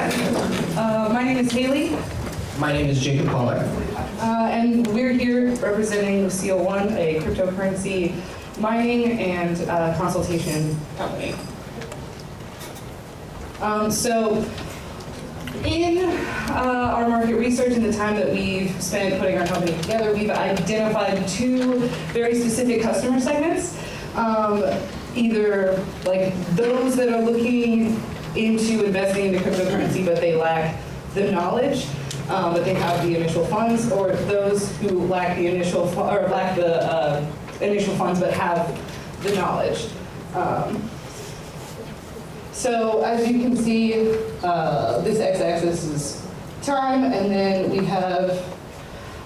yet. My name is Haley. My name is Jacob Pollack. And we're here representing Lucille One, a cryptocurrency mining and consultation company. So in our market research and the time that we've spent putting our company together, we've identified two very specific customer segments. Either like those that are looking into investing into cryptocurrency but they lack the knowledge, but they have the initial funds, or those who lack the initial initial funds but have the knowledge. So as you can see, this x-axis is time, and then we have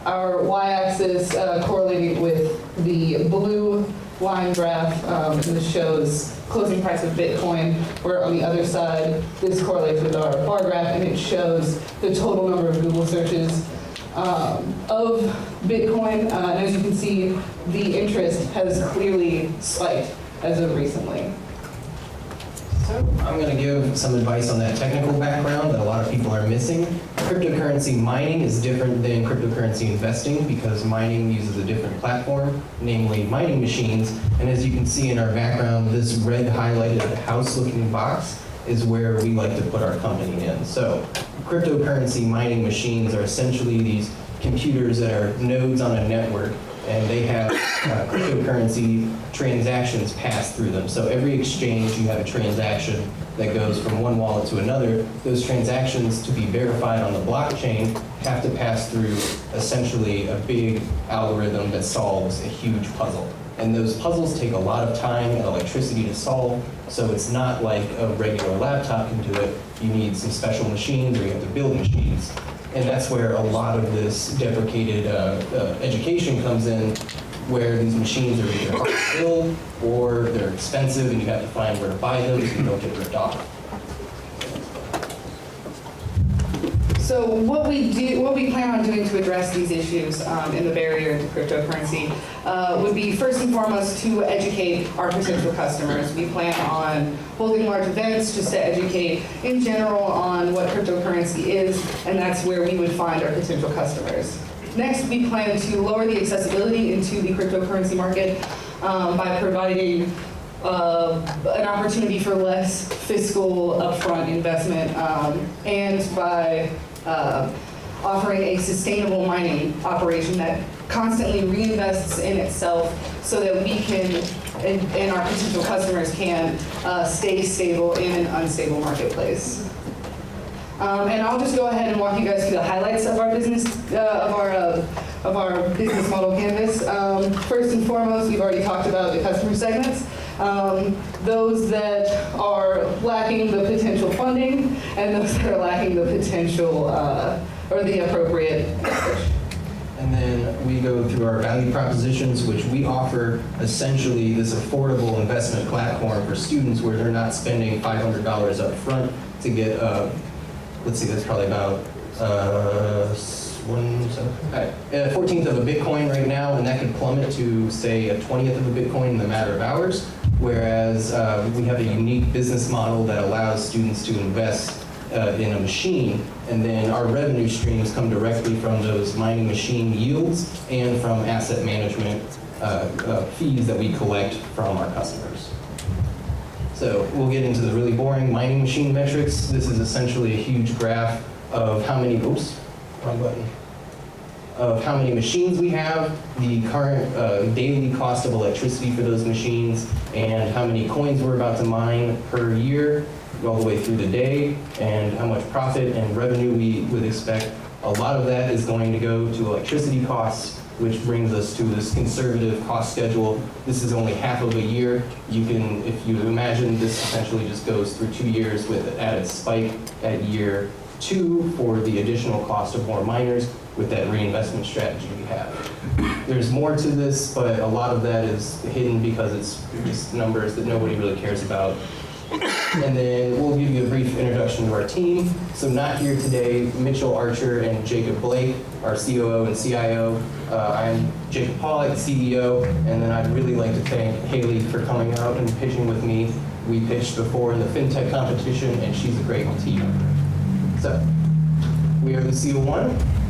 our y-axis correlating with the blue line graph, and this shows closing price of Bitcoin, where on the other side, this correlates with our bar graph, and it shows the total number of Google searches of Bitcoin. And as you can see, the interest has clearly spiked as of recently. So I'm going to give some advice on that technical background that a lot of people are missing. Cryptocurrency mining is different than cryptocurrency investing because mining uses a different platform, namely mining machines. And as you can see in our background, this red highlighted house-looking box is where we like to put our company in. So cryptocurrency mining machines are essentially these computers that are nodes on a network, and they have cryptocurrency transactions pass through them. So every exchange, you have a transaction that goes from one wallet to another. Those transactions, to be verified on the blockchain, have to pass through essentially a big algorithm that solves a huge puzzle. And those puzzles take a lot of time and electricity to solve, so it's not like a regular laptop can do it. You need some special machines, or you have to build machines. And that's where a lot of this deprecated education comes in, where these machines are either hard to build or they're expensive and you have to find where to buy them so you don't get ripped off. So what we plan on doing to address these issues in the barrier to cryptocurrency would be first and foremost to educate our potential customers. We plan on holding large events just to educate in general on what cryptocurrency is, and that's where we would find our potential customers. Next, we plan to lower the accessibility into the cryptocurrency market by providing an opportunity for less fiscal upfront investment, and by offering a sustainable mining operation that constantly reinvests in itself so that we can, and our potential customers can, stay stable in an unstable marketplace. And I'll just go ahead and walk you guys through the highlights of our business, of our business model canvas. First and foremost, we've already talked about the customer segments. Those that are lacking the potential funding, and those that are lacking the potential or the appropriate knowledge. And then we go through our value propositions, which we offer essentially this affordable investment platform for students where they're not spending $500 up front to get, let's see, that's probably about 14th of a Bitcoin right now, and that could plummet to, say, a 20th of a Bitcoin in a matter of hours. Whereas we have a unique business model that allows students to invest in a machine, and then our revenue streams come directly from those mining machine yields and from asset management fees that we collect from our customers. So we'll get into the really boring mining machine metrics. This is essentially a huge graph of how many, wrong button, of how many machines we have, the current daily cost of electricity for those machines, and how many coins we're about to mine per year, all the way through the day, and how much profit and revenue we would expect. A lot of that is going to go to electricity costs, which brings us to this conservative cost schedule. This is only half of a year. You can, if you imagine, this essentially just goes through 2 years with an added spike at year 2 for the additional cost of more miners with that reinvestment strategy we have. There's more to this, but a lot of that is hidden because it's just numbers that nobody really cares about. And then we'll give you a brief introduction to our team. So not here today, Mitchell Archer and Jacob Blake, our COO and CIO. I'm Jacob Pollack, CEO, and then I'd really like to thank Haley for coming out and pitching with me. We pitched before in the FinTech competition, and she's a great team member. So, we are Lucille 1.